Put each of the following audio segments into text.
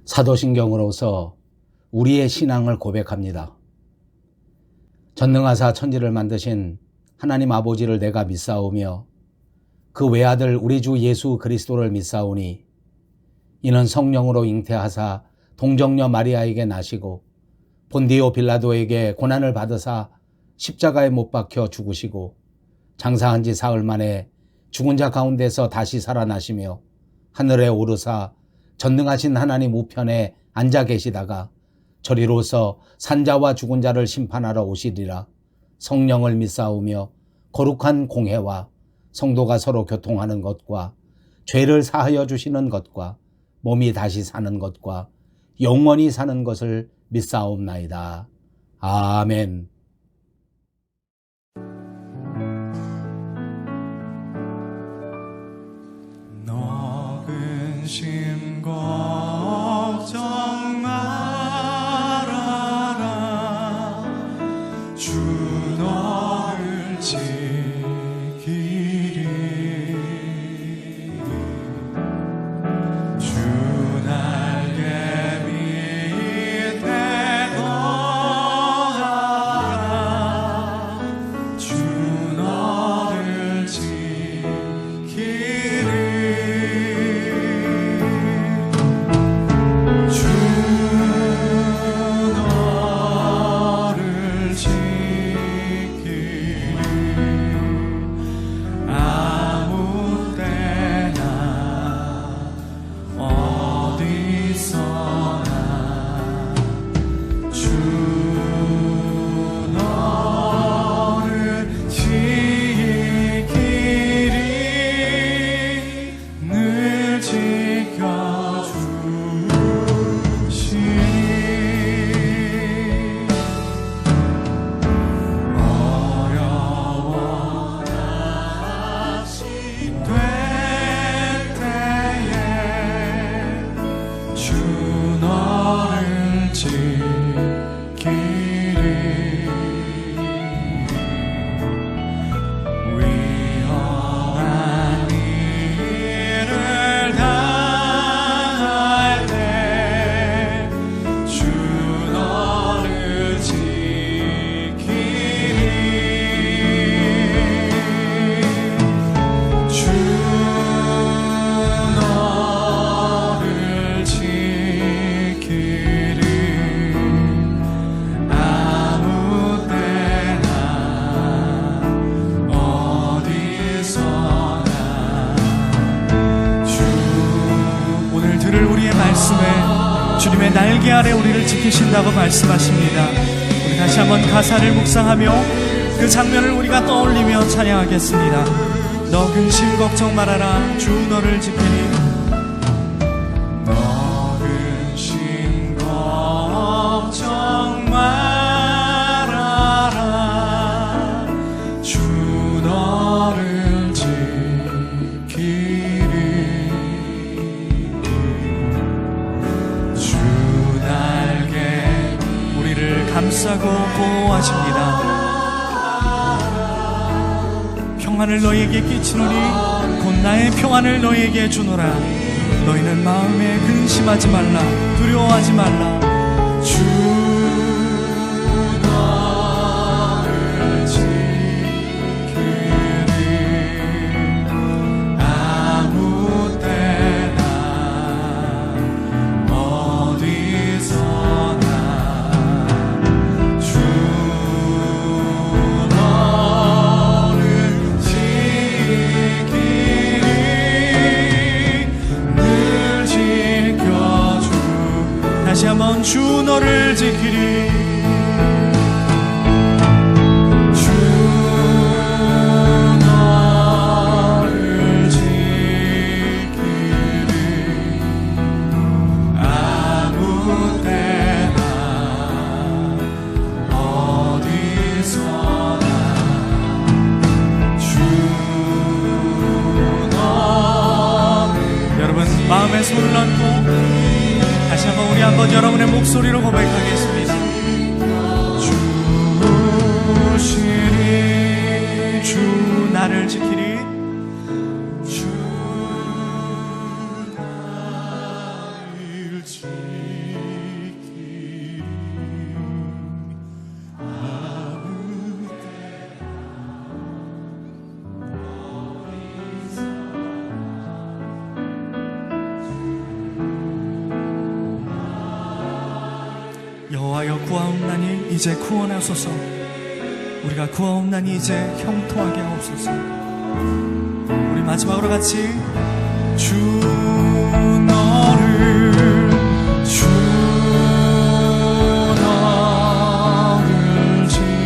사도신경으로서 우리의 신앙을 고백합니다. 전능하사 천지를 만드신 하나님 아버지를 내가 믿사오며 그 외아들 우리 주 예수 그리스도를 믿사오니 이는 성령으로 잉태하사 동정녀 마리아에게 나시고 본디오 빌라도에게 고난을 받으사 십자가에 못 박혀 죽으시고 장사한 지 사흘 만에 죽은 자 가운데서 다시 살아나시며 하늘에 오르사 전능하신 하나님 우편에 앉아 계시다가 저리로서 산자와 죽은 자를 심판하러 오시리라. 성령을 믿사오며 거룩한 공회와 성도가 서로 교통하는 것과 죄를 사하여 주시는 것과 몸이 다시 사는 것과 영원히 사는 것을 믿사옵나이다. 아멘. 너 근심 걱정 말아라. 주 너를 지키리. 주 날개 밑에 거하라. 주 너를 지키리. 주 너를 지키리. 아무 때나 어디서나 주 너를 지키리. 늘 지켜주시리. 어려워나 될 때에 주 너를 지키리. 위험한 일을 당할 때 주 너를 지키리. 주 너를 지키리. 아무 때나 어디서나 주 오늘 들을 우리의 말씀에 주님의 날개 아래 우리를 지키신다고 말씀하십니다. 우리 다시 한번 가사를 묵상하며 그 장면을 우리가 떠올리며 찬양하겠습니다. 너 근심 걱정 말아라. 주 너를 지키리. 너 근심 걱정 말아라. 주 너를 지키리. 주 날개 우리를 감싸고 보호하십니다. 평안을 너희에게 끼치노니 곧 나의 평안을 너희에게 주노라. 너희는 마음에 근심하지 말라. 두려워하지 말라. 주 너를 지키리. 아무 때나 어디서나 주 너를 지키리. 늘 지켜주. 다시 한번 주 너를 지키리. 주 너를 지키리. 아무 때나 어디서나 주 너를. 여러분 마음에 손을 얹고 다시 한번 우리 한번 여러분의 목소리로 고백하겠습니다. 주시리. 주 나를 지키리. 주 나를 지키리. 구하옵나니 이제 구원하소서. 우리가 구하옵나니 이제 형통하게 하옵소서. 우리 마지막으로 같이 주 너를 지키리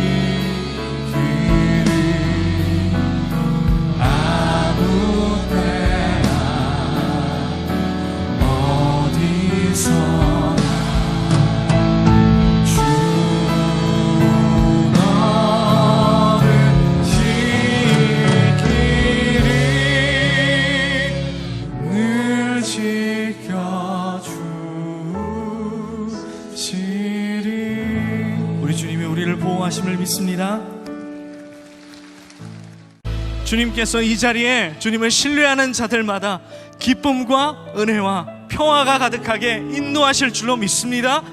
아무 때나 어디서나 주 너를 지키리 늘 지켜주시리. 우리 주님이 우리를 보호하심을 믿습니다. 주님께서 이 자리에 주님을 신뢰하는 자들마다 기쁨과 은혜와 평화가 가득하게 인도하실 줄로 믿습니다.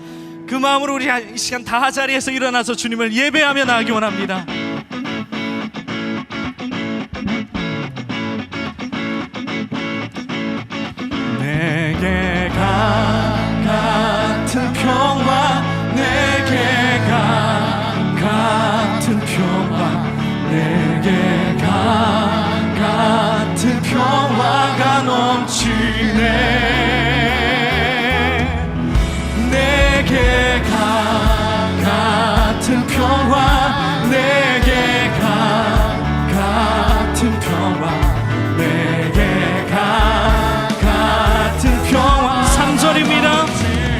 그 마음으로 우리 이 시간 다 자리에서 일어나서 주님을 예배하며 나가기 원합니다. 내게 같은 평화, 내게 같은 평화, 내게 같은 평화가 넘치네. 내게 같은 평화, 내게 같은 평화, 내게 같은 평화. 3절입니다.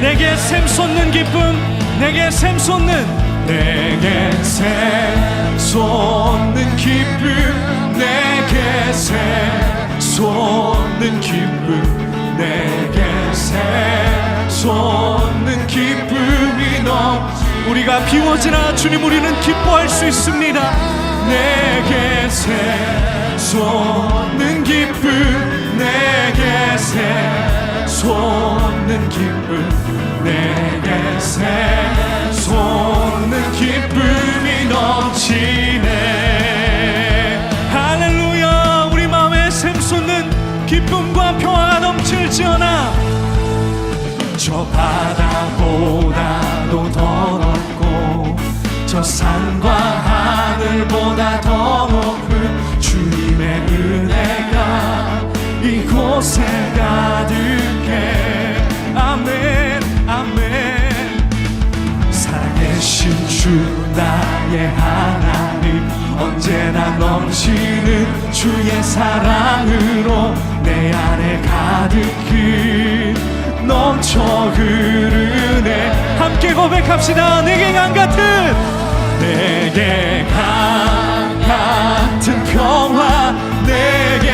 내게 샘솟는 기쁨, 내게 샘솟는, 내게 샘솟는 기쁨, 내게 샘솟는 기쁨, 내게 샘솟는 기쁨이 우리가 비워지나 주님 우리는 기뻐할 수 있습니다. 내게 샘솟는 기쁨, 내게 샘솟는 기쁨, 내게 샘솟는 기쁨이 넘치네. 할렐루야. 우리 마음에 샘솟는 기쁨과 평화가 넘칠지어다. 저 바다보다도 더 넓고 저 산과 하늘보다 더 높은 주님의 은혜가 이곳에 가득해. 아멘 아멘. 살아계신 주 나의 하나님, 언제나 넘치는 주의 사랑으로 내 안에 가득히 넘쳐 흐르네. 함께 고백합시다. 내게 같은, 내게 같은 평화, 내게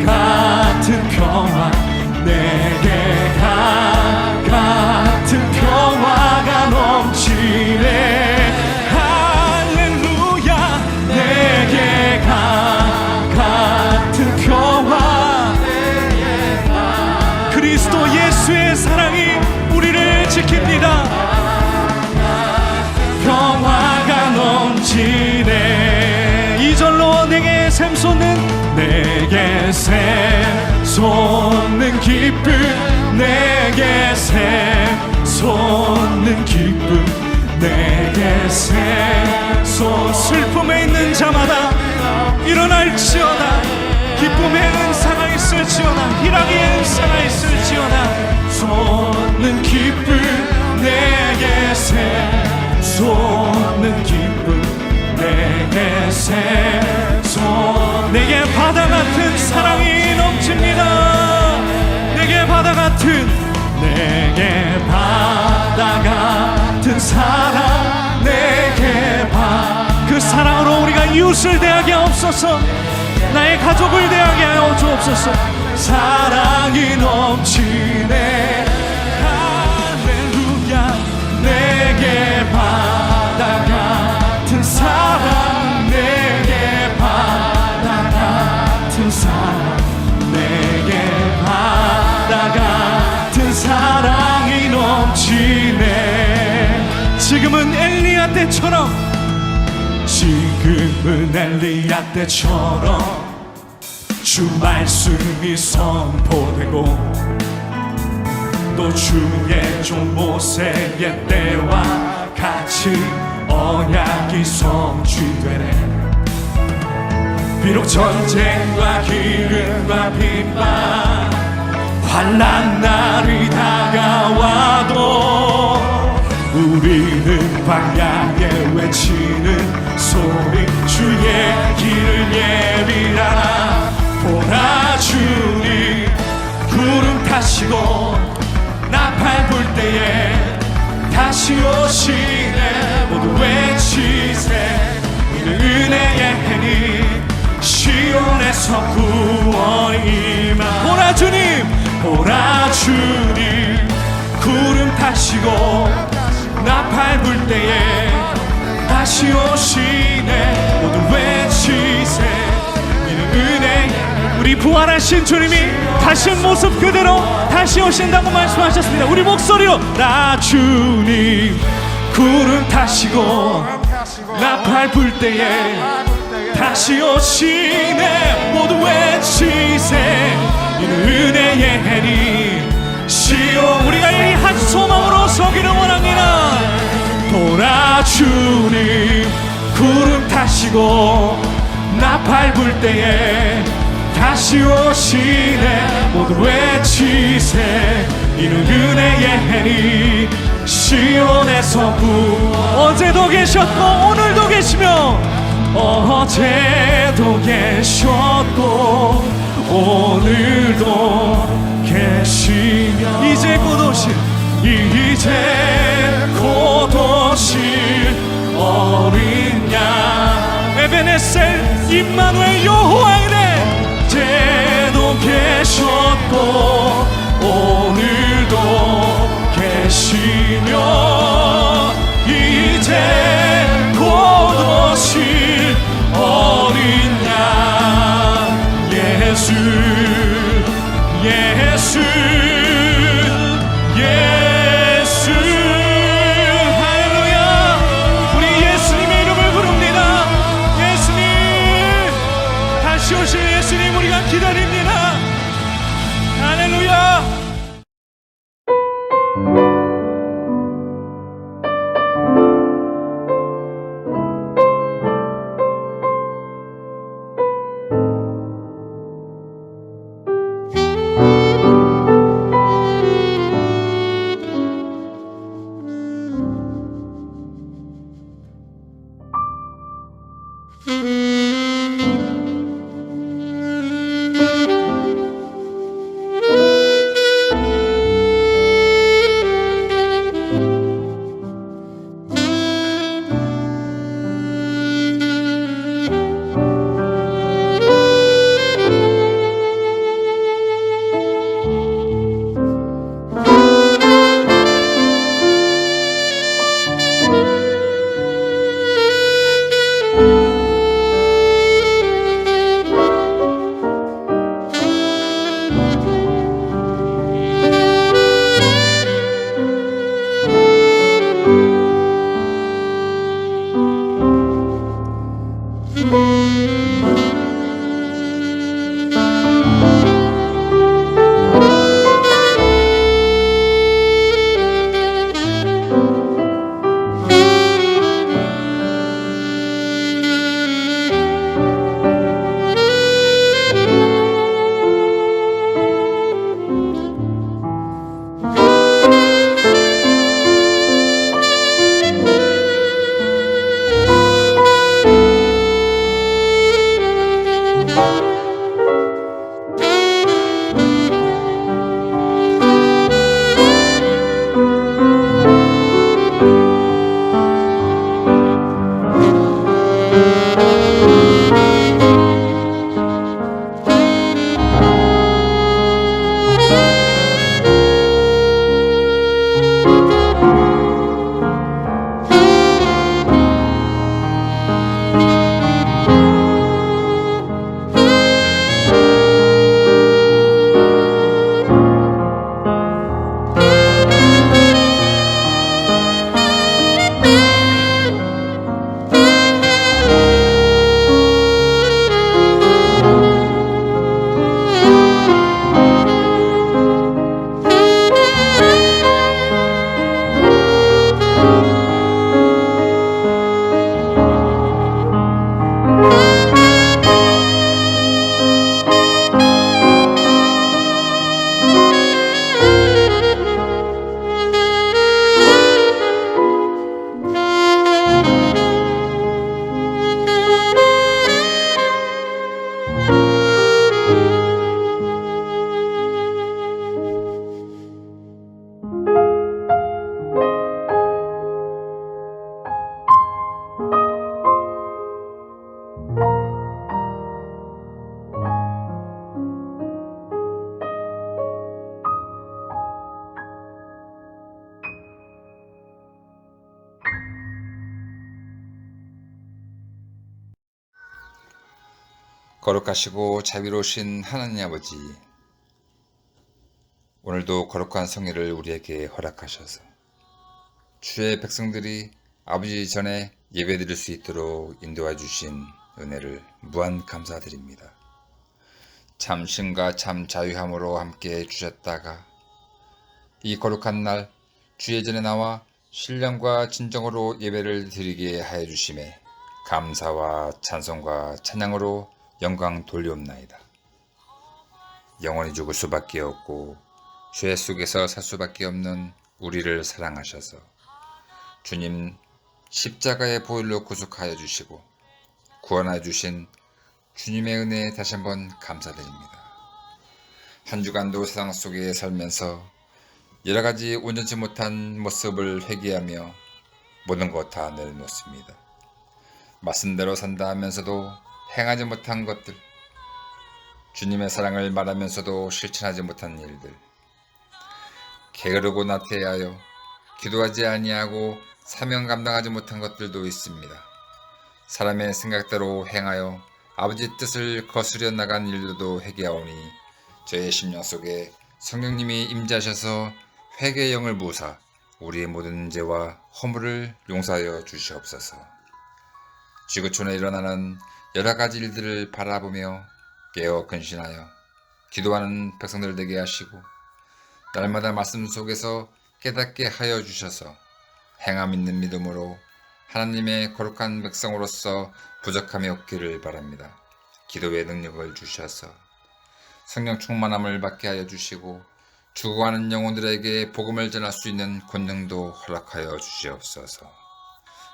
같은 평화, 내게 같은 평화가 넘치네. 할렐루야. 내게 같은 평화, 그리스도 예수의 사랑이 우리를 지킵니다. 평화가 넘치네. 2절로 내게 샘솟는, 내게 샘솟는 기쁨, 내게 샘솟는 기쁨, 내게 슬픔에 있는 자마다 일어날지어다. 기쁨의 은사가 있을지어다. 희락의 은사가 있을지어다. 솟는 기쁨, 내게 솟는 기쁨, 내게 내게 바다 같은 사랑이 넘칩니다. 내게 바다 같은, 내게 바다 같은 사랑, 내게 그 사랑으로 우리가 이웃을 대하게 하옵소서. 나의 가족을 대하게 하여 주옵소서. 사랑이 넘치네. 할렐루야. 내게 바다 같은 사랑, 내게 바다 같은 사랑, 내게 바다 같은 사랑이 넘치네. 지금은 엘리야 때처럼, 지금은 엘리야 때처럼 주 말씀이 선포되고 또 주의 종 모세의 때와 같이 언약이 성취되네. 비록 전쟁과 기근과 핍박 환난 날이 다가와도 우리는 광야에 외치는 소리 주의 길을 예비하라. 보라 주님 구름 타시고 나팔 불 때에 다시 오시네. 모두 외치세 이는 은혜의 해니 시온에서 구원이마. 보라 주님 보라 주님 구름 타시고 나팔 불 때에 다시 오시네. 모두 외치세 이는 은혜의. 우리 부활하신 주님이 다시 모습 그대로 다시 오신다고 말씀하셨습니다. 우리 목소리로 나 주님 구름 타시고 나팔 불 때에 다시 오시네. 모두 외치세 이는 은혜의 해니 시온. 우리가 이 한 소망으로 서기를 원합니다. 보라 주님 구름 타시고 나팔 불 때에 다시 오시네. 모두 외치세 이는 은혜의 해니 시온에서 어제도 계셨고 오늘도 계시며 어제도 계셨고 오늘도 계시며 이제 곧 오실 어린 양 에베네셀 임마누엘 여호와 이레. 어제도 계셨고 오늘도 계시며 이제 곧 오실 어린 양 예수 예수 예수. 할렐루야. 우리 예수님의 이름을 부릅니다. 예수님 다시 오실 예수님 우리가 기다립니다. 할렐루야. 거룩하시고 자비로우신 하나님 아버지, 오늘도 거룩한 성회를 우리에게 허락하셔서 주의 백성들이 아버지 전에 예배드릴 수 있도록 인도해 주신 은혜를 무한 감사드립니다. 참 신과 참 자유함으로 함께 주셨다가 이 거룩한 날 주의 전에 나와 신령과 진정으로 예배를 드리게 하여 주심에 감사와 찬송과 찬양으로 영광 돌리옵나이다. 영원히 죽을 수밖에 없고 죄 속에서 살 수밖에 없는 우리를 사랑하셔서 주님 십자가의 보혈로 구속하여 주시고 구원하여 주신 주님의 은혜에 다시 한번 감사드립니다. 한 주간도 세상 속에 살면서 여러 가지 온전치 못한 모습을 회개하며 모든 것 다 내려놓습니다. 말씀대로 산다 하면서도 행하지 못한 것들, 주님의 사랑을 말하면서도 실천하지 못한 일들, 게으르고 나태하여 기도하지 아니하고 사명 감당하지 못한 것들도 있습니다. 사람의 생각대로 행하여 아버지 뜻을 거스려 나간 일들도 회개하오니 저의 심령 속에 성령님이 임재하셔서 회개의 영을 부으사 우리의 모든 죄와 허물을 용서하여 주시옵소서. 지구촌에 일어나는 여러 가지 일들을 바라보며 깨어 근신하여 기도하는 백성들 되게 하시고 날마다 말씀 속에서 깨닫게 하여 주셔서 행함 있는 믿음으로 하나님의 거룩한 백성으로서 부족함이 없기를 바랍니다. 기도의 능력을 주셔서 성령 충만함을 받게 하여 주시고 죽어가는 영혼들에게 복음을 전할 수 있는 권능도 허락하여 주시옵소서.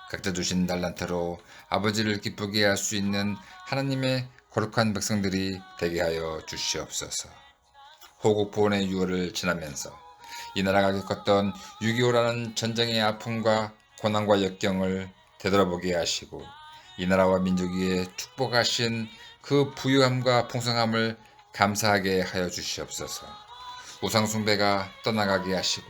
각자 주신 달란트로 아버지를 기쁘게 할 수 있는 하나님의 거룩한 백성들이 되게 하여 주시옵소서. 호국보원의 6월을 지나면서 이 나라가 겪었던 6.25라는 전쟁의 아픔과 고난과 역경을 되돌아보게 하시고 이 나라와 민족 위에 축복하신 그 부유함과 풍성함을 감사하게 하여 주시옵소서. 우상숭배가 떠나가게 하시고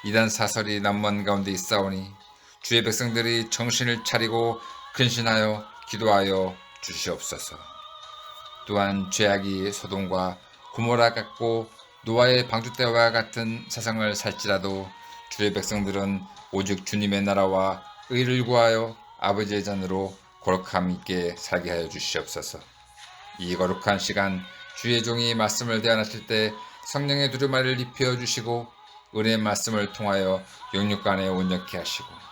이단 사설이 난무한 가운데 있사오니 주의 백성들이 정신을 차리고 근신하여 기도하여 주시옵소서. 또한 죄악이 소돔과 고모라 같고 노아의 방주 때와 같은 세상을 살지라도 주의 백성들은 오직 주님의 나라와 의를 구하여 아버지의 잔으로 거룩함 있게 살게 하여 주시옵소서. 이 거룩한 시간 주의 종이 말씀을 대안하실 때 성령의 두루마리를 입혀 주시고 은혜의 말씀을 통하여 영육간에 온전케 하시고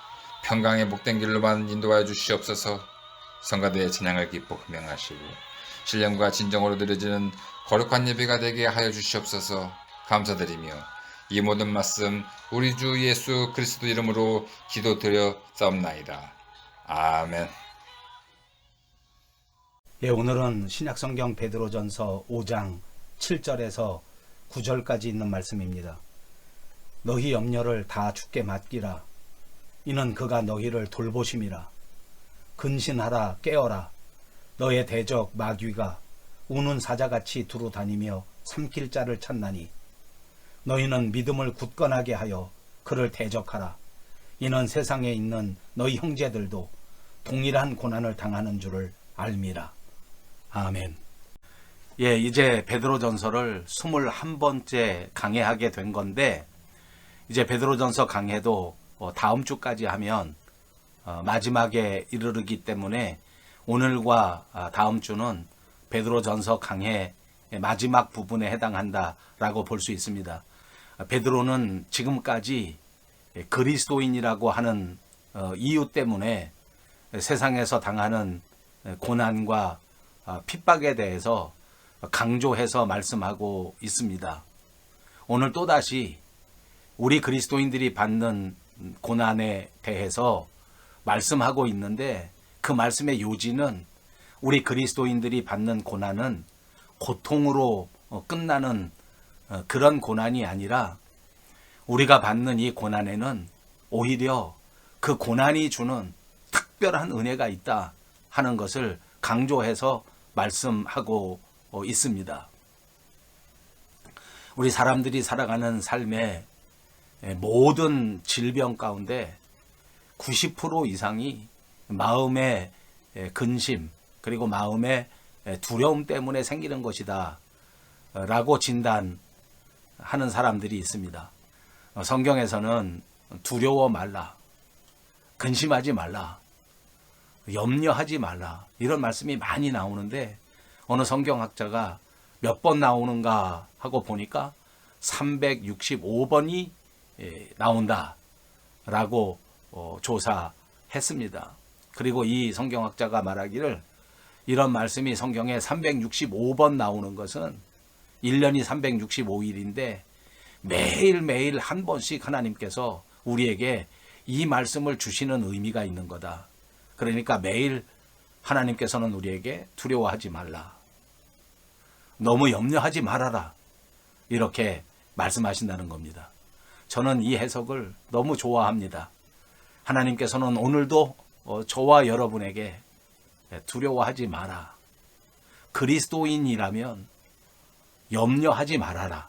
평강의 복된 길로만 인도하여 주시옵소서. 성가대의 찬양을 기뻐 흠명하시고 신령과 진정으로 드려지는 거룩한 예배가 되게 하여 주시옵소서. 감사드리며 이 모든 말씀 우리 주 예수 그리스도 이름으로 기도드려 싸움나이다. 아멘. 예, 오늘은 신약성경 베드로전서 5장 7절에서 9절까지 있는 말씀입니다. 너희 염려를 다 주께 맡기라. 이는 그가 너희를 돌보심이라. 근신하라 깨어라. 너의 대적 마귀가 우는 사자같이 두루 다니며 삼킬 자를 찾나니 너희는 믿음을 굳건하게 하여 그를 대적하라. 이는 세상에 있는 너희 형제들도 동일한 고난을 당하는 줄을 알미라. 아멘. 예, 이제 베드로전서를 21번째 강해하게 된 건데 이제 베드로전서 강해도 다음 주까지 하면 마지막에 이르르기 때문에 오늘과 다음 주는 베드로전서 강해 마지막 부분에 해당한다라고 볼 수 있습니다. 베드로는 지금까지 그리스도인이라고 하는 이유 때문에 세상에서 당하는 고난과 핍박에 대해서 강조해서 말씀하고 있습니다. 오늘 또다시 우리 그리스도인들이 받는 고난에 대해서 말씀하고 있는데 그 말씀의 요지는 우리 그리스도인들이 받는 고난은 고통으로 끝나는 그런 고난이 아니라 우리가 받는 이 고난에는 오히려 그 고난이 주는 특별한 은혜가 있다 하는 것을 강조해서 말씀하고 있습니다. 우리 사람들이 살아가는 삶의 모든 질병 가운데 90% 이상이 마음의 근심 그리고 마음의 두려움 때문에 생기는 것이다 라고 진단하는 사람들이 있습니다. 성경에서는 두려워 말라, 근심하지 말라, 염려하지 말라 이런 말씀이 많이 나오는데 어느 성경학자가 몇 번 나오는가 하고 보니까 365번이 나온다라고 조사했습니다. 그리고 이 성경학자가 말하기를 이런 말씀이 성경에 365번 나오는 것은 1년이 365일인데 매일매일 한 번씩 하나님께서 우리에게 이 말씀을 주시는 의미가 있는 거다. 그러니까 매일 하나님께서는 우리에게 두려워하지 말라, 너무 염려하지 말아라 이렇게 말씀하신다는 겁니다. 저는 이 해석을 너무 좋아합니다. 하나님께서는 오늘도 저와 여러분에게 두려워하지 마라, 그리스도인이라면 염려하지 말아라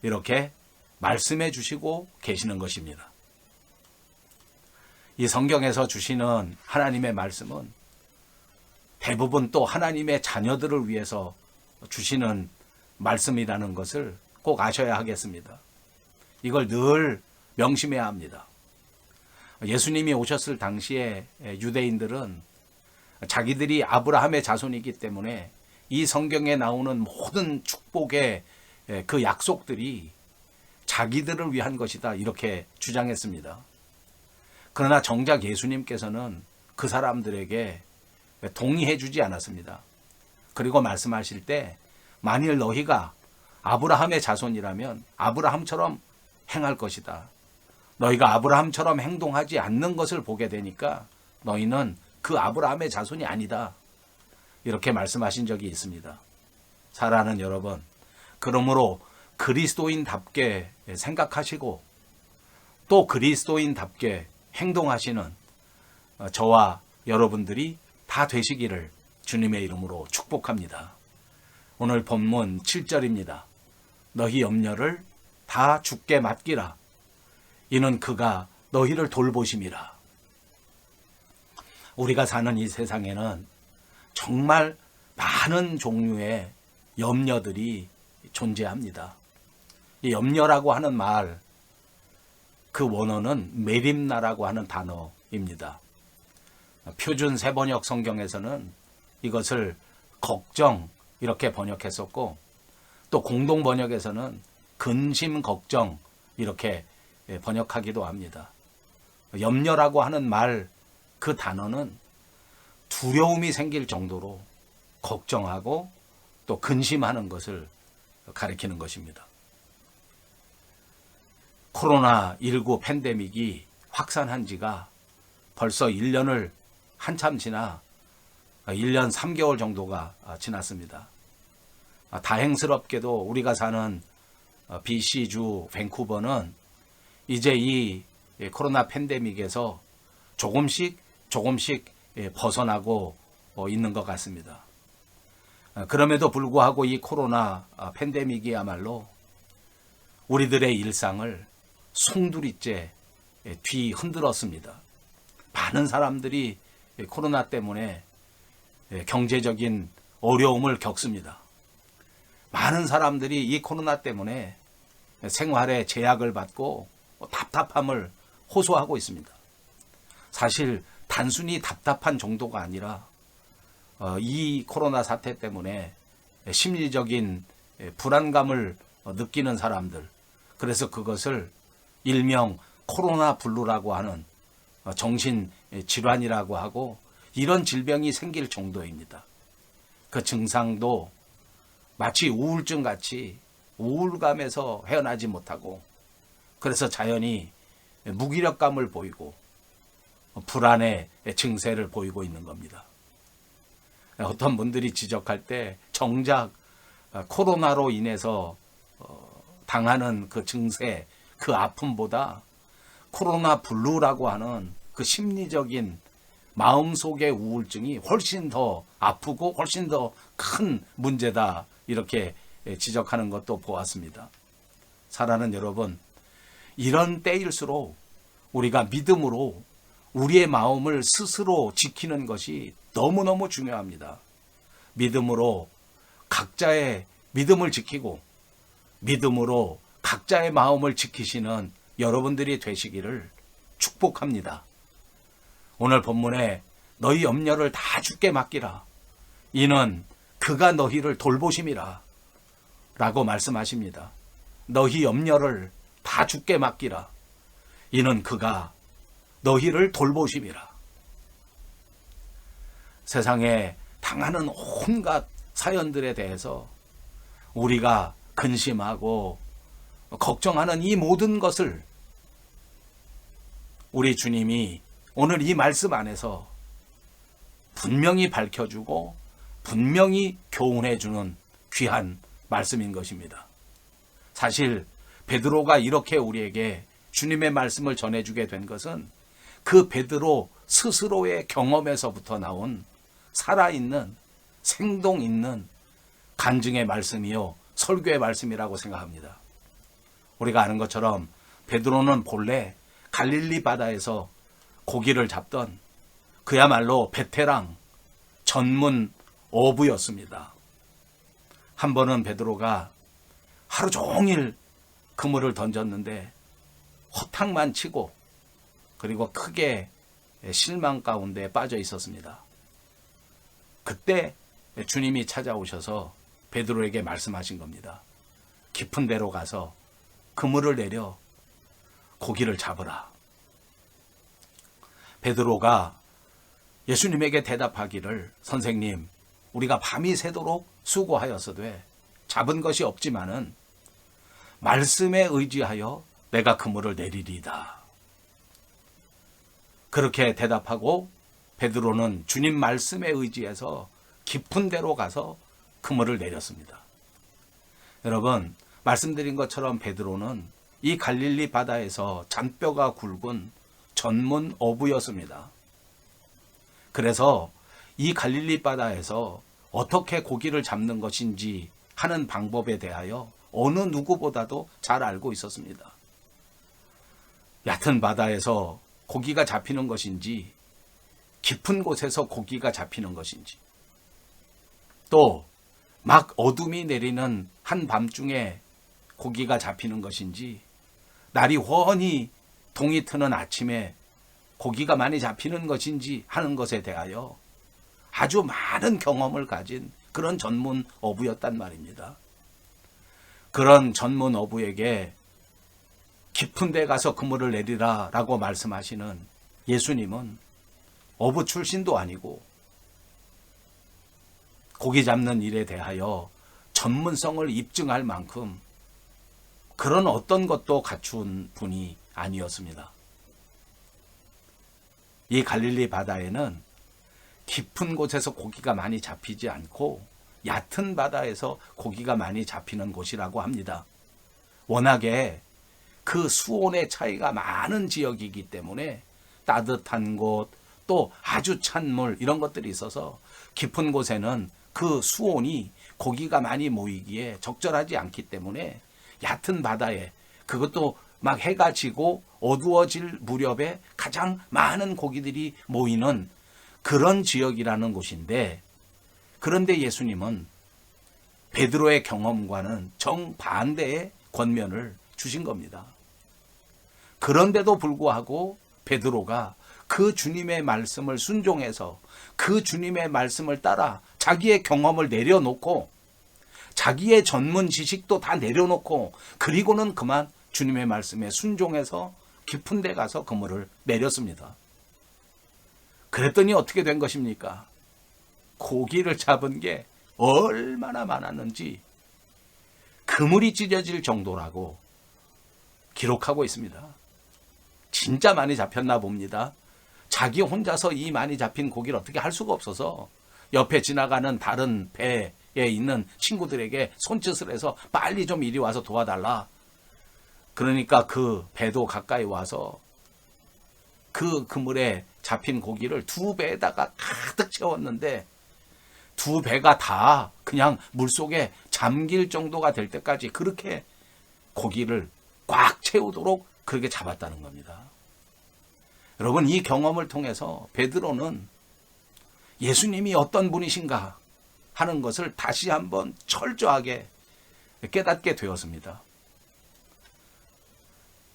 이렇게 말씀해 주시고 계시는 것입니다. 이 성경에서 주시는 하나님의 말씀은 대부분 또 하나님의 자녀들을 위해서 주시는 말씀이라는 것을 꼭 아셔야 하겠습니다. 이걸 늘 명심해야 합니다. 예수님이 오셨을 당시에 유대인들은 자기들이 아브라함의 자손이기 때문에 이 성경에 나오는 모든 축복의 그 약속들이 자기들을 위한 것이다 이렇게 주장했습니다. 그러나 정작 예수님께서는 그 사람들에게 동의해 주지 않았습니다. 그리고 말씀하실 때 만일 너희가 아브라함의 자손이라면 아브라함처럼 행할 것이다. 너희가 아브라함처럼 행동하지 않는 것을 보게 되니까 너희는 그 아브라함의 자손이 아니다. 이렇게 말씀하신 적이 있습니다. 사랑하는 여러분, 그러므로 그리스도인답게 생각하시고 또 그리스도인답게 행동하시는 저와 여러분들이 다 되시기를 주님의 이름으로 축복합니다. 오늘 본문 7절입니다. 너희 염려를 다 주께 맡기라. 이는 그가 너희를 돌보심이라. 우리가 사는 이 세상에는 정말 많은 종류의 염려들이 존재합니다. 이 염려라고 하는 말, 그 원어는 메림나라고 하는 단어입니다. 표준 세번역 성경에서는 이것을 걱정 이렇게 번역했었고 또 공동 번역에서는 근심 걱정 이렇게 번역하기도 합니다. 염려라고 하는 말, 그 단어는 두려움이 생길 정도로 걱정하고 또 근심하는 것을 가리키는 것입니다. 코로나19 팬데믹이 확산한 지가 벌써 1년을 한참 지나 1년 3개월 정도가 지났습니다. 다행스럽게도 우리가 사는 BC주 밴쿠버는 이제 이 코로나 팬데믹에서 조금씩 벗어나고 있는 것 같습니다. 그럼에도 불구하고 이 코로나 팬데믹이야말로 우리들의 일상을 송두리째 뒤흔들었습니다. 많은 사람들이 코로나 때문에 경제적인 어려움을 겪습니다. 많은 사람들이 이 코로나 때문에 생활에 제약을 받고 답답함을 호소하고 있습니다. 사실 단순히 답답한 정도가 아니라 이 코로나 사태 때문에 심리적인 불안감을 느끼는 사람들, 그래서 그것을 일명 코로나 블루라고 하는 정신질환이라고 하고 이런 질병이 생길 정도입니다. 그 증상도 마치 우울증 같이 우울감에서 헤어나지 못하고 그래서 자연히 무기력감을 보이고 불안의 증세를 보이고 있는 겁니다. 어떤 분들이 지적할 때 정작 코로나로 인해서 당하는 그 증세, 그 아픔보다 코로나 블루라고 하는 그 심리적인 마음속의 우울증이 훨씬 더 아프고 훨씬 더 큰 문제다 이렇게 지적하는 것도 보았습니다. 사랑하는 여러분, 이런 때일수록 우리가 믿음으로 우리의 마음을 스스로 지키는 것이 너무너무 중요합니다. 믿음으로 각자의 믿음을 지키고 믿음으로 각자의 마음을 지키시는 여러분들이 되시기를 축복합니다. 오늘 본문에 너희 염려를 다 주께 맡기라. 이는 그가 너희를 돌보심이라. 라고 말씀하십니다. 너희 염려를 다 주께 맡기라. 이는 그가 너희를 돌보심이라. 세상에 당하는 온갖 사연들에 대해서 우리가 근심하고 걱정하는 이 모든 것을 우리 주님이 오늘 이 말씀 안에서 분명히 밝혀주고 분명히 교훈해주는 귀한 말씀인 것입니다. 사실 베드로가 이렇게 우리에게 주님의 말씀을 전해주게 된 것은 그 베드로 스스로의 경험에서부터 나온 살아있는 생동 있는 간증의 말씀이요 설교의 말씀이라고 생각합니다. 우리가 아는 것처럼 베드로는 본래 갈릴리 바다에서 고기를 잡던 그야말로 베테랑 전문 어부였습니다. 한 번은 베드로가 하루 종일 그물을 던졌는데 허탕만 치고 그리고 크게 실망 가운데 빠져 있었습니다. 그때 주님이 찾아오셔서 베드로에게 말씀하신 겁니다. 깊은 데로 가서 그물을 내려 고기를 잡으라. 베드로가 예수님에게 대답하기를 선생님, 우리가 밤이 새도록 수고하였으되 잡은 것이 없지만은 말씀에 의지하여 내가 그물을 내리리이다. 그렇게 대답하고 베드로는 주님 말씀에 의지해서 깊은 데로 가서 그물을 내렸습니다. 여러분, 말씀드린 것처럼 베드로는 이 갈릴리 바다에서 잔뼈가 굵은 전문 어부였습니다. 그래서 이 갈릴리 바다에서 어떻게 고기를 잡는 것인지 하는 방법에 대하여 어느 누구보다도 잘 알고 있었습니다. 얕은 바다에서 고기가 잡히는 것인지 깊은 곳에서 고기가 잡히는 것인지 또 막 어둠이 내리는 한밤중에 고기가 잡히는 것인지 날이 훤히 동이 트는 아침에 고기가 많이 잡히는 것인지 하는 것에 대하여 아주 많은 경험을 가진 그런 전문 어부였단 말입니다. 그런 전문 어부에게 깊은 데 가서 그물을 내리라 라고 말씀하시는 예수님은 어부 출신도 아니고 고기 잡는 일에 대하여 전문성을 입증할 만큼 그런 어떤 것도 갖춘 분이 아니었습니다. 이 갈릴리 바다에는 깊은 곳에서 고기가 많이 잡히지 않고 얕은 바다에서 고기가 많이 잡히는 곳이라고 합니다. 워낙에 그 수온의 차이가 많은 지역이기 때문에 따뜻한 곳, 또 아주 찬 물 이런 것들이 있어서 깊은 곳에는 그 수온이 고기가 많이 모이기에 적절하지 않기 때문에 얕은 바다에 그것도 막 해가 지고 어두워질 무렵에 가장 많은 고기들이 모이는 그런 지역이라는 곳인데 그런데 예수님은 베드로의 경험과는 정반대의 권면을 주신 겁니다. 그런데도 불구하고 베드로가 그 주님의 말씀을 순종해서 그 주님의 말씀을 따라 자기의 경험을 내려놓고 자기의 전문 지식도 다 내려놓고 그리고는 그만 주님의 말씀에 순종해서 깊은 데 가서 그물을 내렸습니다. 그랬더니 어떻게 된 것입니까? 고기를 잡은 게 얼마나 많았는지 그물이 찢어질 정도라고 기록하고 있습니다. 진짜 많이 잡혔나 봅니다. 자기 혼자서 이 많이 잡힌 고기를 어떻게 할 수가 없어서 옆에 지나가는 다른 배에 있는 친구들에게 손짓을 해서 빨리 좀 이리 와서 도와달라. 그러니까 그 배도 가까이 와서 그 그물에 잡힌 고기를 두 배에다가 가득 채웠는데 두 배가 다 그냥 물속에 잠길 정도가 될 때까지 그렇게 고기를 꽉 채우도록 그렇게 잡았다는 겁니다. 여러분, 이 경험을 통해서 베드로는 예수님이 어떤 분이신가, 하는 것을 다시 한번 철저하게 깨닫게 되었습니다.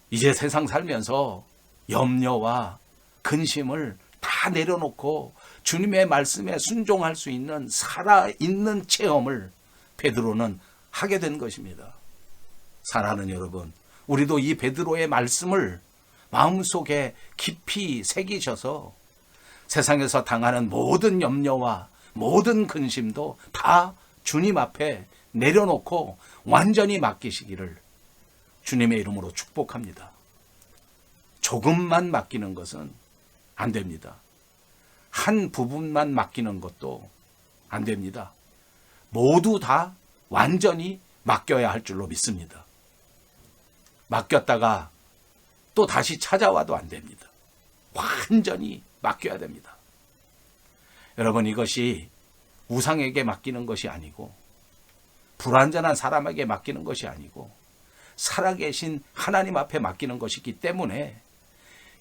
이제 세상 살면서 염려와 근심을 다 내려놓고 주님의 말씀에 순종할 수 있는 살아있는 체험을 베드로는 하게 된 것입니다. 사랑하는 여러분, 우리도 이 베드로의 말씀을 마음속에 깊이 새기셔서 세상에서 당하는 모든 염려와 모든 근심도 다 주님 앞에 내려놓고 완전히 맡기시기를 주님의 이름으로 축복합니다. 조금만 맡기는 것은 안 됩니다. 한 부분만 맡기는 것도 안 됩니다. 모두 다 완전히 맡겨야 할 줄로 믿습니다. 맡겼다가 또 다시 찾아와도 안 됩니다. 완전히 맡겨야 됩니다. 여러분, 이것이 우상에게 맡기는 것이 아니고 불완전한 사람에게 맡기는 것이 아니고 살아계신 하나님 앞에 맡기는 것이기 때문에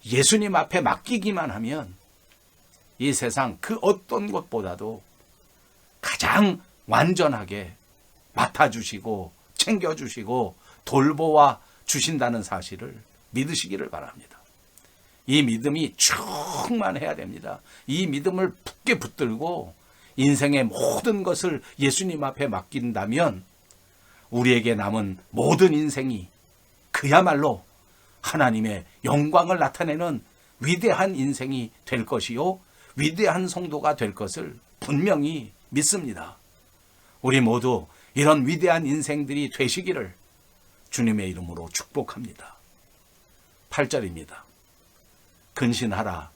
예수님 앞에 맡기기만 하면 이 세상 그 어떤 것보다도 가장 완전하게 맡아주시고 챙겨주시고 돌보아 주신다는 사실을 믿으시기를 바랍니다. 이 믿음이 충만해야 됩니다. 이 믿음을 굳게 붙들고 인생의 모든 것을 예수님 앞에 맡긴다면 우리에게 남은 모든 인생이 그야말로 하나님의 영광을 나타내는 위대한 인생이 될 것이요 위대한 성도가 될 것을 분명히 믿습니다. 우리 모두 이런 위대한 인생들이 되시기를 주님의 이름으로 축복합니다. 8절입니다. 근신하라,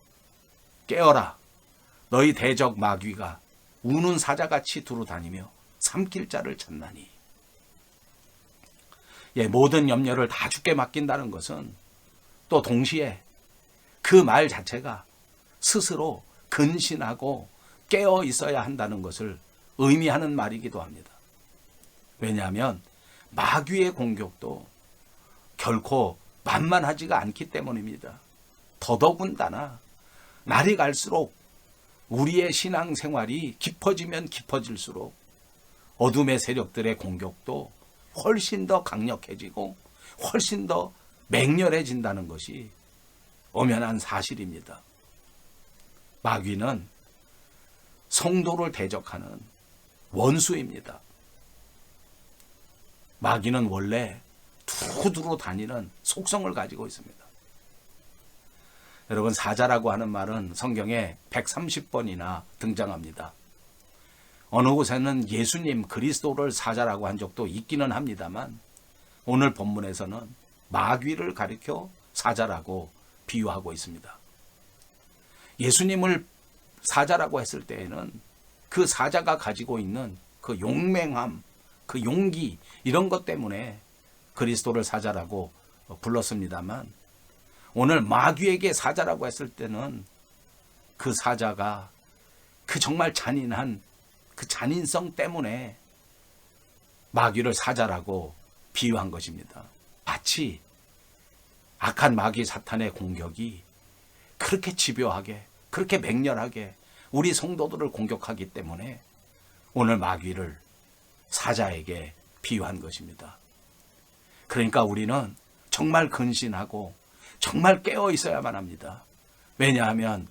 깨어라, 너희 대적 마귀가 우는 사자같이 두루다니며 삼킬 자를 찾나니. 모든 염려를 다 주께 맡긴다는 것은 또 동시에 그 말 자체가 스스로 근신하고 깨어 있어야 한다는 것을 의미하는 말이기도 합니다. 왜냐하면 마귀의 공격도 결코 만만하지가 않기 때문입니다. 더더군다나 날이 갈수록 우리의 신앙생활이 깊어지면 깊어질수록 어둠의 세력들의 공격도 훨씬 더 강력해지고 훨씬 더 맹렬해진다는 것이 엄연한 사실입니다. 마귀는 성도를 대적하는 원수입니다. 마귀는 원래 두루두루 다니는 속성을 가지고 있습니다. 여러분, 사자라고 하는 말은 성경에 130번이나 등장합니다. 어느 곳에는 예수님 그리스도를 사자라고 한 적도 있기는 합니다만 오늘 본문에서는 마귀를 가리켜 사자라고 비유하고 있습니다. 예수님을 사자라고 했을 때에는 그 사자가 가지고 있는 그 용맹함, 그 용기 이런 것 때문에 그리스도를 사자라고 불렀습니다만 오늘 마귀에게 사자라고 했을 때는 그 사자가 그 정말 잔인한 그 잔인성 때문에 마귀를 사자라고 비유한 것입니다. 마치 악한 마귀 사탄의 공격이 그렇게 집요하게 그렇게 맹렬하게 우리 성도들을 공격하기 때문에 오늘 마귀를 사자에게 비유한 것입니다. 그러니까 우리는 정말 근신하고 정말 깨어 있어야만 합니다. 왜냐하면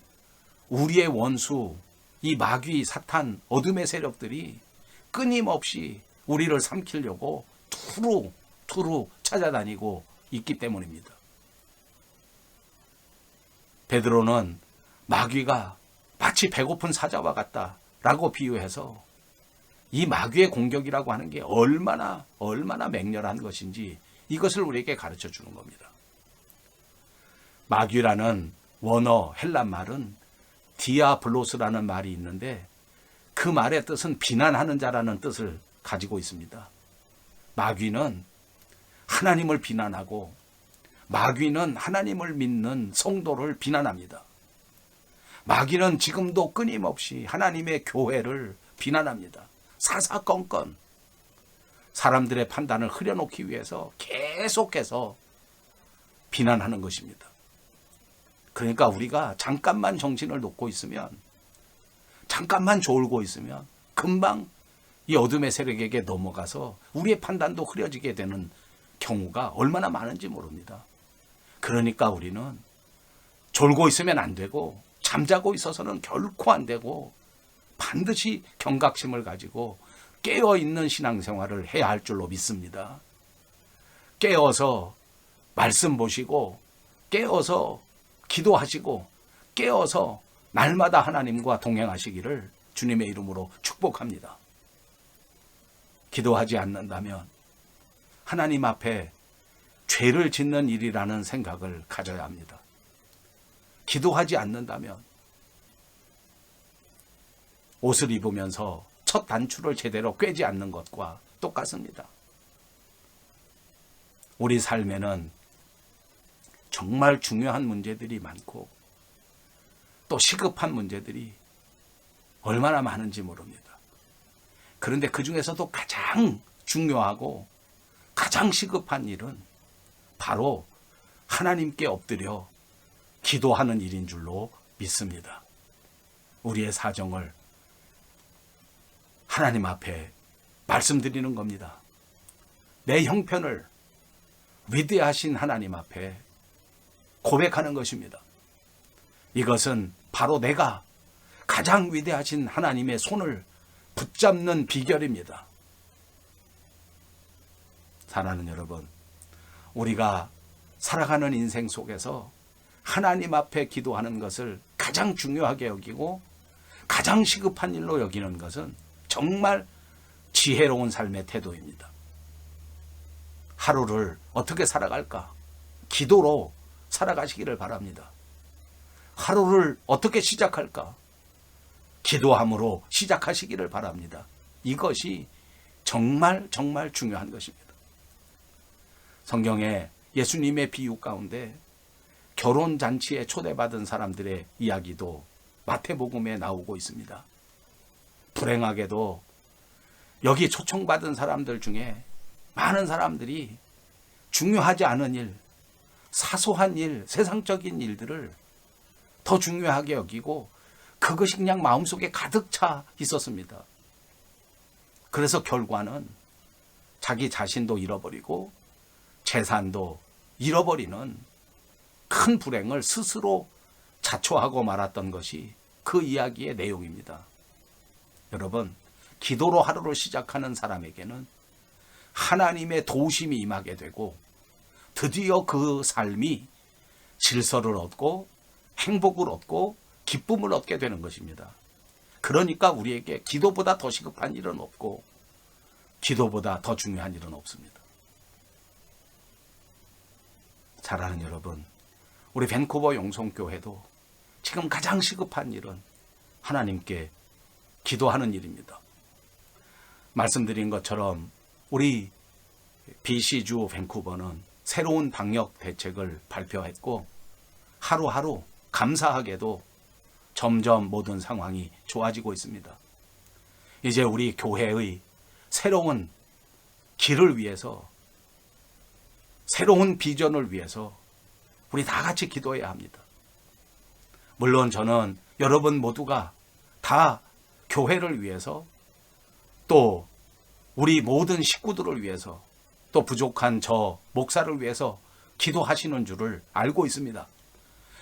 우리의 원수 이 마귀 사탄 어둠의 세력들이 끊임없이 우리를 삼키려고 투루 찾아다니고 있기 때문입니다. 베드로는 마귀가 마치 배고픈 사자와 같다라고 비유해서 이 마귀의 공격이라고 하는 게 얼마나 맹렬한 것인지 이것을 우리에게 가르쳐 주는 겁니다. 마귀라는 원어 헬라 말은 디아블로스라는 말이 있는데 그 말의 뜻은 비난하는 자라는 뜻을 가지고 있습니다. 마귀는 하나님을 비난하고 마귀는 하나님을 믿는 성도를 비난합니다. 마귀는 지금도 끊임없이 하나님의 교회를 비난합니다. 사사건건 사람들의 판단을 흐려놓기 위해서 계속해서 비난하는 것입니다. 그러니까 우리가 잠깐만 정신을 놓고 있으면 잠깐만 졸고 있으면 금방 이 어둠의 세력에게 넘어가서 우리의 판단도 흐려지게 되는 경우가 얼마나 많은지 모릅니다. 그러니까 우리는 졸고 있으면 안 되고 잠자고 있어서는 결코 안 되고 반드시 경각심을 가지고 깨어있는 신앙생활을 해야 할 줄로 믿습니다. 깨어서 말씀 보시고 깨어서 기도하시고 깨어서 날마다 하나님과 동행하시기를 주님의 이름으로 축복합니다. 기도하지 않는다면 하나님 앞에 죄를 짓는 일이라는 생각을 가져야 합니다. 기도하지 않는다면 옷을 입으면서 첫 단추를 제대로 꿰지 않는 것과 똑같습니다. 우리 삶에는 정말 중요한 문제들이 많고 또 시급한 문제들이 얼마나 많은지 모릅니다. 그런데 그 중에서도 가장 중요하고 가장 시급한 일은 바로 하나님께 엎드려 기도하는 일인 줄로 믿습니다. 우리의 사정을 하나님 앞에 말씀드리는 겁니다. 내 형편을 위대하신 하나님 앞에 고백하는 것입니다. 이것은 바로 내가 가장 위대하신 하나님의 손을 붙잡는 비결입니다. 사랑하는 여러분, 우리가 살아가는 인생 속에서 하나님 앞에 기도하는 것을 가장 중요하게 여기고 가장 시급한 일로 여기는 것은 정말 지혜로운 삶의 태도입니다. 하루를 어떻게 살아갈까? 기도로 살아가시기를 바랍니다. 하루를 어떻게 시작할까? 기도함으로 시작하시기를 바랍니다. 이것이 정말 중요한 것입니다. 성경에 예수님의 비유 가운데 결혼잔치에 초대받은 사람들의 이야기도 마태복음에 나오고 있습니다. 불행하게도 여기 초청받은 사람들 중에 많은 사람들이 중요하지 않은 일, 사소한 일, 세상적인 일들을 더 중요하게 여기고 그것이 그냥 마음속에 가득 차 있었습니다. 그래서 결과는 자기 자신도 잃어버리고 재산도 잃어버리는 큰 불행을 스스로 자초하고 말았던 것이 그 이야기의 내용입니다. 여러분, 기도로 하루를 시작하는 사람에게는 하나님의 도우심이 임하게 되고 드디어 그 삶이 질서를 얻고 행복을 얻고 기쁨을 얻게 되는 것입니다. 그러니까 우리에게 기도보다 더 시급한 일은 없고 기도보다 더 중요한 일은 없습니다. 사랑하는 여러분, 우리 밴쿠버 영성교회도 지금 가장 시급한 일은 하나님께 기도하는 일입니다. 말씀드린 것처럼 우리 BC주 밴쿠버는 새로운 방역 대책을 발표했고 하루하루 감사하게도 점점 모든 상황이 좋아지고 있습니다. 이제 우리 교회의 새로운 길을 위해서, 새로운 비전을 위해서 우리 다 같이 기도해야 합니다. 물론 저는 여러분 모두가 다 교회를 위해서 또 우리 모든 식구들을 위해서 또 부족한 저 목사를 위해서 기도하시는 줄을 알고 있습니다.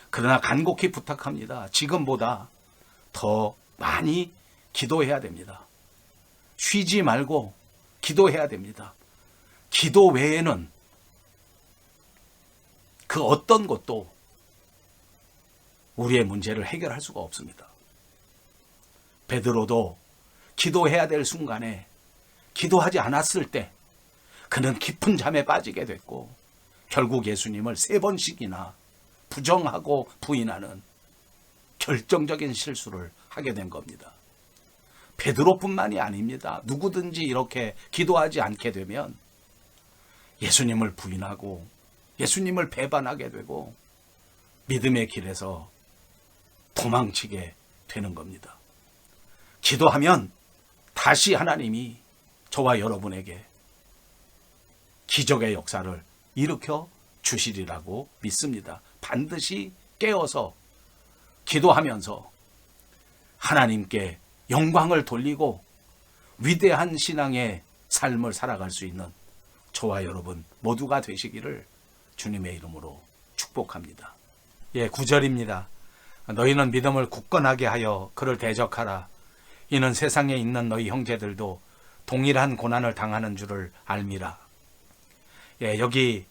그러나 간곡히 부탁합니다. 지금보다 더 많이 기도해야 됩니다. 쉬지 말고 기도해야 됩니다. 기도 외에는 그 어떤 것도 우리의 문제를 해결할 수가 없습니다. 베드로도 기도해야 될 순간에 기도하지 않았을 때 그는 깊은 잠에 빠지게 됐고 결국 예수님을 3번씩이나 부정하고 부인하는 결정적인 실수를 하게 된 겁니다. 베드로뿐만이 아닙니다. 누구든지 이렇게 기도하지 않게 되면 예수님을 부인하고 예수님을 배반하게 되고 믿음의 길에서 도망치게 되는 겁니다. 기도하면 다시 하나님이 저와 여러분에게 기적의 역사를 일으켜 주시리라고 믿습니다. 반드시 깨어서 기도하면서 하나님께 영광을 돌리고 위대한 신앙의 삶을 살아갈 수 있는 저와 여러분 모두가 되시기를 주님의 이름으로 축복합니다. 9절입니다. 너희는 믿음을 굳건하게 하여 그를 대적하라. 이는 세상에 있는 너희 형제들도 동일한 고난을 당하는 줄을 알미라. 여기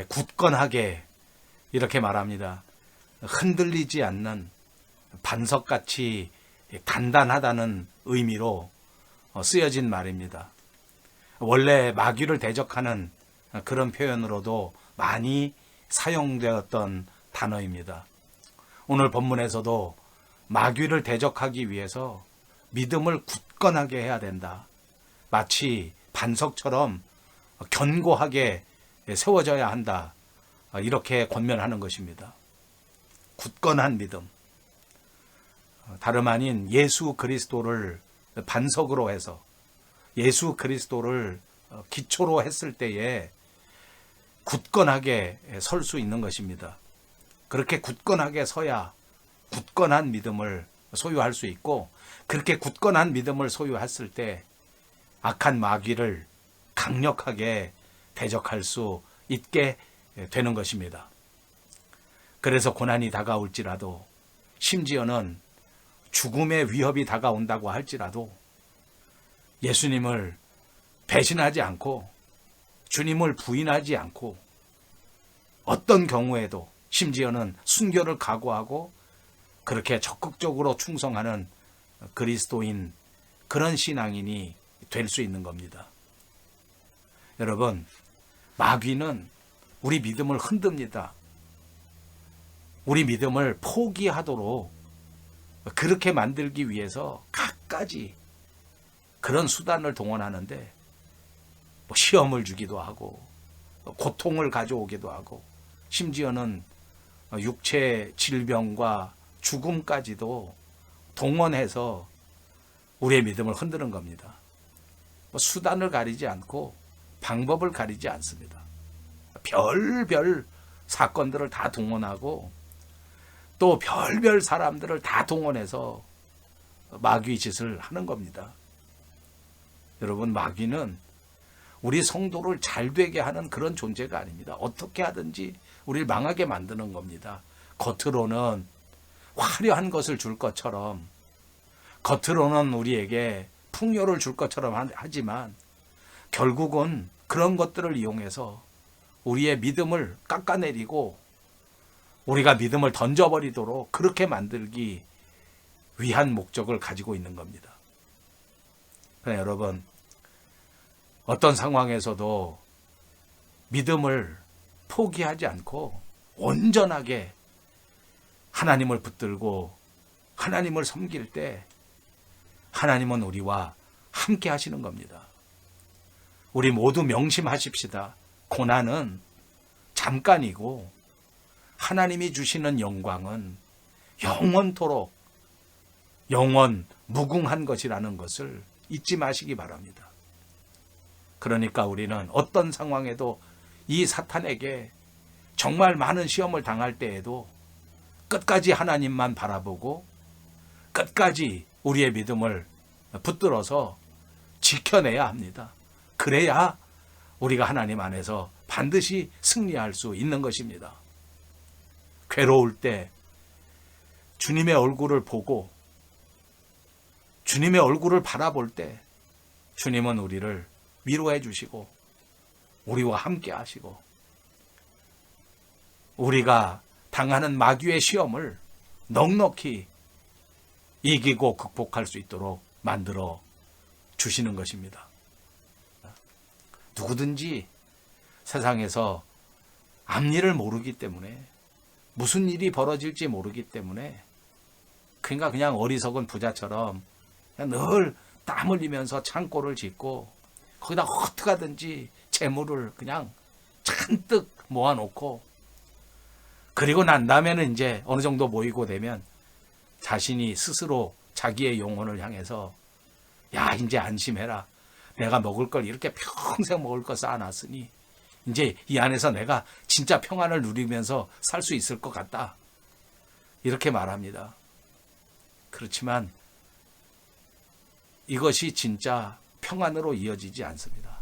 굳건하게 이렇게 말합니다. 흔들리지 않는 반석같이 단단하다는 의미로 쓰여진 말입니다. 원래 마귀를 대적하는 그런 표현으로도 많이 사용되었던 단어입니다. 오늘 본문에서도 마귀를 대적하기 위해서 믿음을 굳건하게 해야 된다. 마치 반석처럼 견고하게 세워져야 한다. 이렇게 권면하는 것입니다. 굳건한 믿음. 다름 아닌 예수 그리스도를 반석으로 해서 예수 그리스도를 기초로 했을 때에 굳건하게 설 수 있는 것입니다. 그렇게 굳건하게 서야 굳건한 믿음을 소유할 수 있고, 그렇게 굳건한 믿음을 소유했을 때 악한 마귀를 강력하게 대적할 수 있게 되는 것입니다. 그래서 고난이 다가올지라도, 심지어는 죽음의 위협이 다가온다고 할지라도 예수님을 배신하지 않고 주님을 부인하지 않고 어떤 경우에도 심지어는 순교를 각오하고 그렇게 적극적으로 충성하는 그리스도인, 그런 신앙인이 될 수 있는 겁니다. 여러분, 마귀는 우리 믿음을 흔듭니다. 우리 믿음을 포기하도록 그렇게 만들기 위해서 갖가지 그런 수단을 동원하는데, 시험을 주기도 하고 고통을 가져오기도 하고 심지어는 육체 질병과 죽음까지도 동원해서 우리의 믿음을 흔드는 겁니다. 수단을 가리지 않고 방법을 가리지 않습니다. 별별 사건들을 다 동원하고 또 별별 사람들을 다 동원해서 마귀 짓을 하는 겁니다. 여러분, 마귀는 우리 성도를 잘 되게 하는 그런 존재가 아닙니다. 어떻게 하든지 우리를 망하게 만드는 겁니다. 겉으로는 화려한 것을 줄 것처럼, 겉으로는 우리에게 풍요를 줄 것처럼 하지만 결국은 그런 것들을 이용해서 우리의 믿음을 깎아내리고 우리가 믿음을 던져버리도록 그렇게 만들기 위한 목적을 가지고 있는 겁니다. 그러나 여러분, 어떤 상황에서도 믿음을 포기하지 않고 온전하게 하나님을 붙들고 하나님을 섬길 때 하나님은 우리와 함께 하시는 겁니다. 우리 모두 명심하십시다. 고난은 잠깐이고 하나님이 주시는 영광은 영원토록 영원 무궁한 것이라는 것을 잊지 마시기 바랍니다. 그러니까 우리는 어떤 상황에도 이 사탄에게 정말 많은 시험을 당할 때에도 끝까지 하나님만 바라보고 끝까지 우리의 믿음을 붙들어서 지켜내야 합니다. 그래야 우리가 하나님 안에서 반드시 승리할 수 있는 것입니다. 괴로울 때 주님의 얼굴을 보고 주님의 얼굴을 바라볼 때 주님은 우리를 위로해 주시고 우리와 함께 하시고 우리가 당하는 마귀의 시험을 넉넉히 이기고 극복할 수 있도록 만들어 주시는 것입니다. 누구든지 세상에서 앞일을 모르기 때문에, 무슨 일이 벌어질지 모르기 때문에, 그러니까 그냥 어리석은 부자처럼 그냥 늘 땀 흘리면서 창고를 짓고 거기다 어떻게 하든지 재물을 그냥 잔뜩 모아놓고, 그리고 난 다음에는 이제 어느 정도 모이고 되면 자신이 스스로 자기의 영혼을 향해서 야, 이제 안심해라. 내가 먹을 걸 이렇게 평생 먹을 거 쌓아놨으니 이제 이 안에서 내가 진짜 평안을 누리면서 살 수 있을 것 같다. 이렇게 말합니다. 그렇지만 이것이 진짜 평안으로 이어지지 않습니다.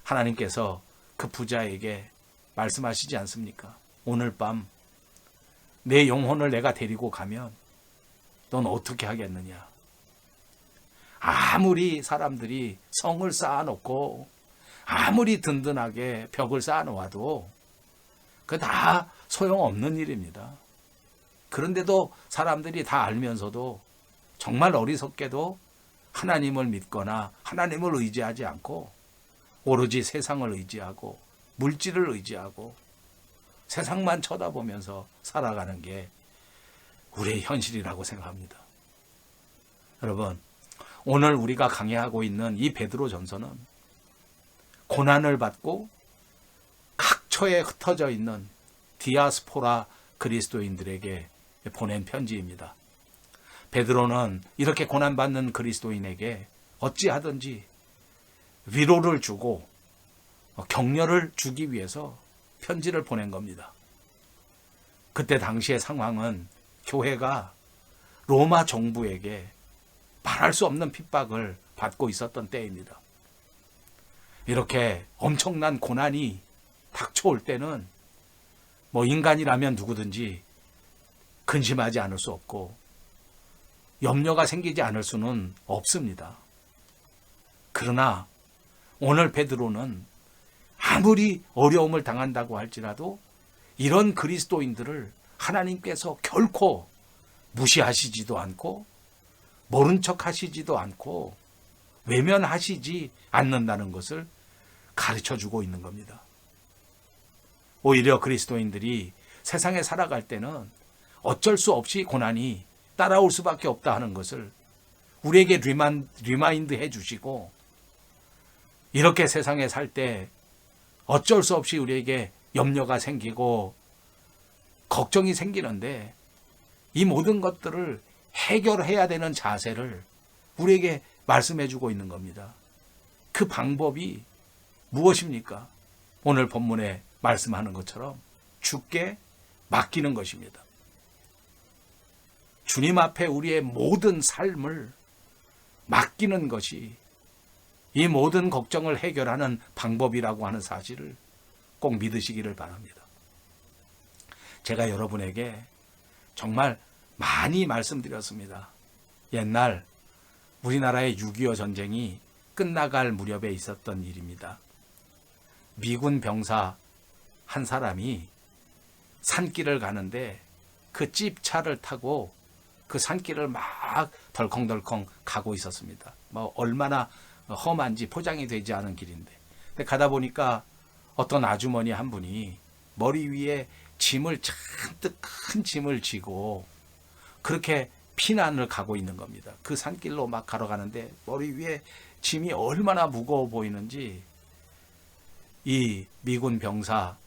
하나님께서 그 부자에게 말씀하시지 않습니까? 오늘 밤 내 영혼을 내가 데리고 가면 넌 어떻게 하겠느냐? 아무리 사람들이 성을 쌓아놓고 아무리 든든하게 벽을 쌓아놓아도 그거 다 소용없는 일입니다. 그런데도 사람들이 다 알면서도 정말 어리석게도 하나님을 믿거나 하나님을 의지하지 않고 오로지 세상을 의지하고 물질을 의지하고 세상만 쳐다보면서 살아가는 게 우리의 현실이라고 생각합니다. 여러분, 오늘 우리가 강해하고 있는 이 베드로전서는 고난을 받고 각처에 흩어져 있는 디아스포라 그리스도인들에게 보낸 편지입니다. 베드로는 이렇게 고난받는 그리스도인에게 어찌하든지 위로를 주고 격려를 주기 위해서 편지를 보낸 겁니다. 그때 당시의 상황은 교회가 로마 정부에게 말할 수 없는 핍박을 받고 있었던 때입니다. 이렇게 엄청난 고난이 닥쳐올 때는 인간이라면 누구든지 근심하지 않을 수 없고 염려가 생기지 않을 수는 없습니다. 그러나 오늘 베드로는 아무리 어려움을 당한다고 할지라도 이런 그리스도인들을 하나님께서 결코 무시하시지도 않고 모른 척 하시지도 않고 외면하시지 않는다는 것을 가르쳐주고 있는 겁니다. 오히려 그리스도인들이 세상에 살아갈 때는 어쩔 수 없이 고난이 따라올 수밖에 없다 하는 것을 우리에게 리마인드 해주시고 이렇게 세상에 살 때 어쩔 수 없이 우리에게 염려가 생기고 걱정이 생기는데 이 모든 것들을 해결해야 되는 자세를 우리에게 말씀해 주고 있는 겁니다. 그 방법이 무엇입니까? 오늘 본문에 말씀하는 것처럼 주께 맡기는 것입니다. 주님 앞에 우리의 모든 삶을 맡기는 것이 이 모든 걱정을 해결하는 방법이라고 하는 사실을 꼭 믿으시기를 바랍니다. 제가 여러분에게 정말 많이 말씀드렸습니다. 옛날 우리나라의 6.25 전쟁이 끝나갈 무렵에 있었던 일입니다. 미군 병사 한 사람이 산길을 가는데 그 찝차를 타고 그 산길을 막 덜컹덜컹 가고 있었습니다. 얼마나 험한지 포장이 되지 않은 길인데. 근데 가다 보니까 어떤 아주머니 한 분이 머리 위에 짐을 잔뜩 큰 짐을 지고 그렇게 피난을 가고 있는 겁니다. 그 산길로 막 걸어가는데 머리 위에 짐이 얼마나 무거워 보이는지 이 미군 병사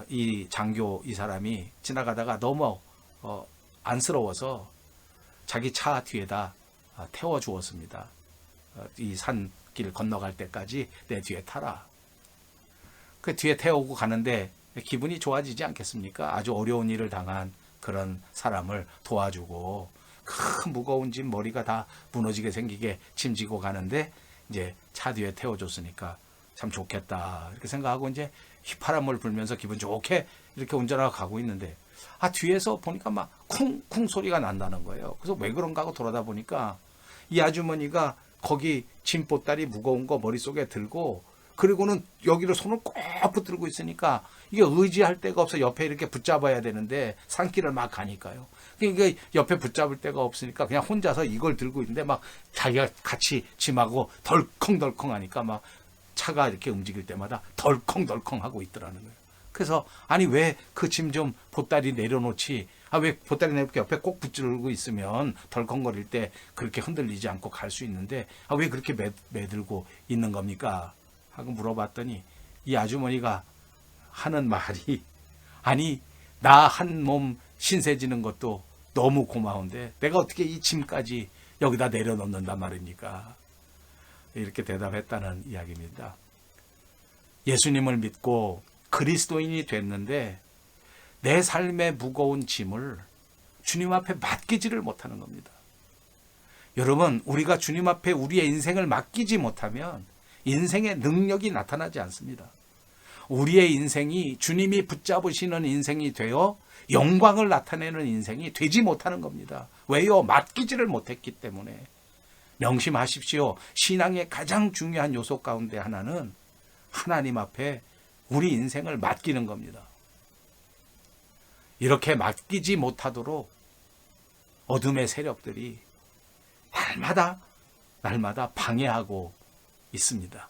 이 장교 이 사람이 지나가다가 너무 안쓰러워서 자기 차 뒤에다 태워주었습니다. 이 산길 건너갈 때까지 내 뒤에 타라. 그 뒤에 태우고 가는데 기분이 좋아지지 않겠습니까? 아주 어려운 일을 당한 그런 사람을 도와주고 큰 무거운 짐 머리가 다 무너지게 생기게 짐지고 가는데 이제 차 뒤에 태워줬으니까 참 좋겠다 이렇게 생각하고 이제 휘파람을 불면서 기분 좋게 이렇게 운전하고 가고 있는데 뒤에서 보니까 막 쿵쿵 소리가 난다는 거예요. 그래서 왜 그런가 하고 돌아다 보니까 이 아주머니가 거기 짐보따리 무거운 거 머릿속에 들고 그리고는 여기로 손을 꼭 붙들고 있으니까 이게 의지할 데가 없어 옆에 이렇게 붙잡아야 되는데 산길을 막 가니까요. 그러니까 옆에 붙잡을 데가 없으니까 그냥 혼자서 이걸 들고 있는데 막 자기가 같이 짐하고 덜컹덜컹 하니까 막 차가 이렇게 움직일 때마다 덜컹덜컹 하고 있더라는 거예요. 그래서 아니 왜 그 짐 좀 보따리 내려놓지? 왜 보따리 내놓고 옆에 꼭 붙들고 있으면 덜컹거릴 때 그렇게 흔들리지 않고 갈 수 있는데 왜 그렇게 매들고 있는 겁니까? 하고 물어봤더니 이 아주머니가 하는 말이 아니 나 한 몸 신세지는 것도 너무 고마운데 내가 어떻게 이 짐까지 여기다 내려놓는단 말입니까? 이렇게 대답했다는 이야기입니다. 예수님을 믿고 그리스도인이 됐는데 내 삶의 무거운 짐을 주님 앞에 맡기지를 못하는 겁니다. 여러분, 우리가 주님 앞에 우리의 인생을 맡기지 못하면 인생의 능력이 나타나지 않습니다. 우리의 인생이 주님이 붙잡으시는 인생이 되어 영광을 나타내는 인생이 되지 못하는 겁니다. 왜요? 맡기지를 못했기 때문에. 명심하십시오. 신앙의 가장 중요한 요소 가운데 하나는 하나님 앞에 우리 인생을 맡기는 겁니다. 이렇게 맡기지 못하도록 어둠의 세력들이 날마다 방해하고 있습니다.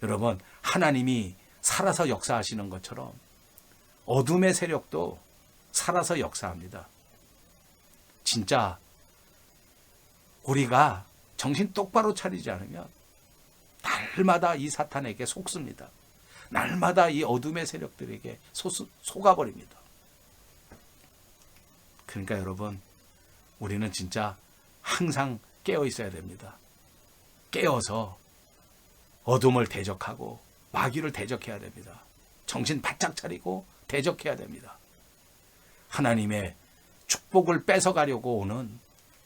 여러분, 하나님이 살아서 역사하시는 것처럼 어둠의 세력도 살아서 역사합니다. 진짜 우리가 정신 똑바로 차리지 않으면 날마다 이 사탄에게 속습니다. 날마다 이 어둠의 세력들에게 속아버립니다. 그러니까 여러분, 우리는 진짜 항상 깨어 있어야 됩니다. 깨어서 어둠을 대적하고 마귀를 대적해야 됩니다. 정신 바짝 차리고 대적해야 됩니다. 하나님의 축복을 뺏어가려고 오는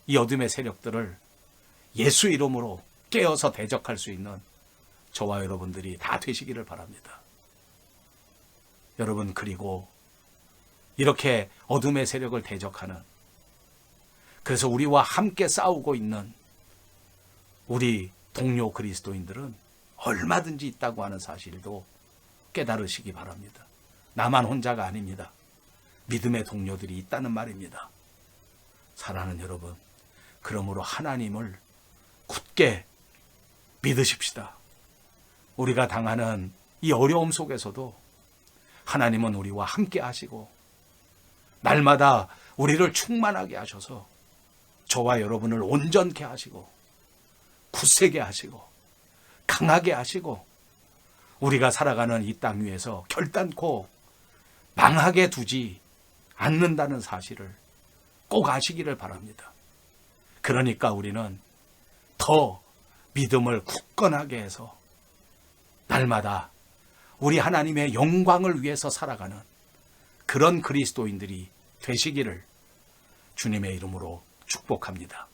이 어둠의 세력들을 예수 이름으로 깨어서 대적할 수 있는 저와 여러분들이 다 되시기를 바랍니다. 여러분, 그리고 이렇게 어둠의 세력을 대적하는, 그래서 우리와 함께 싸우고 있는 우리 동료 그리스도인들은 얼마든지 있다고 하는 사실도 깨달으시기 바랍니다. 나만 혼자가 아닙니다. 믿음의 동료들이 있다는 말입니다. 사랑하는 여러분, 그러므로 하나님을 굳게 믿으십시다. 우리가 당하는 이 어려움 속에서도 하나님은 우리와 함께 하시고 날마다 우리를 충만하게 하셔서 저와 여러분을 온전케 하시고 굳세게 하시고 강하게 하시고 우리가 살아가는 이 땅 위에서 결단코 망하게 두지 않는다는 사실을 꼭 아시기를 바랍니다. 그러니까 우리는 더 믿음을 굳건하게 해서 날마다 우리 하나님의 영광을 위해서 살아가는 그런 그리스도인들이 되시기를 주님의 이름으로 축복합니다.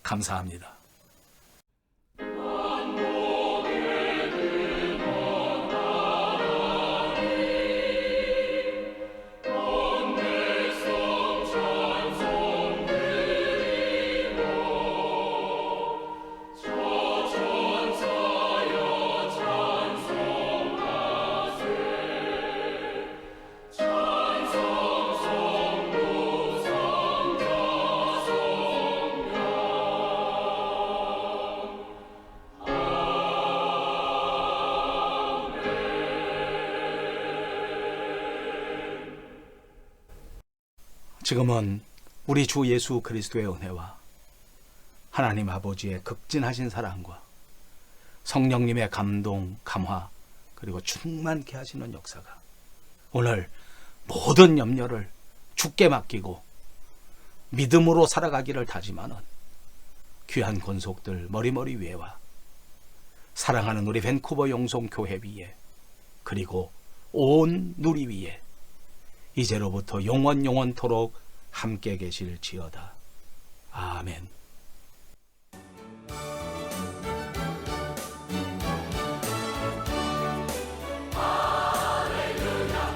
감사합니다. 지금은 우리 주 예수 그리스도의 은혜와 하나님 아버지의 극진하신 사랑과 성령님의 감동, 감화, 그리고 충만케 하시는 역사가 오늘 모든 염려를 주께 맡기고 믿음으로 살아가기를 다짐하는 귀한 권속들 머리머리 위에와 사랑하는 우리 밴쿠버 영송교회 위에, 그리고 온 누리 위에 이제로부터 영원토록 함께 계실지어다. 아멘. 할렐루야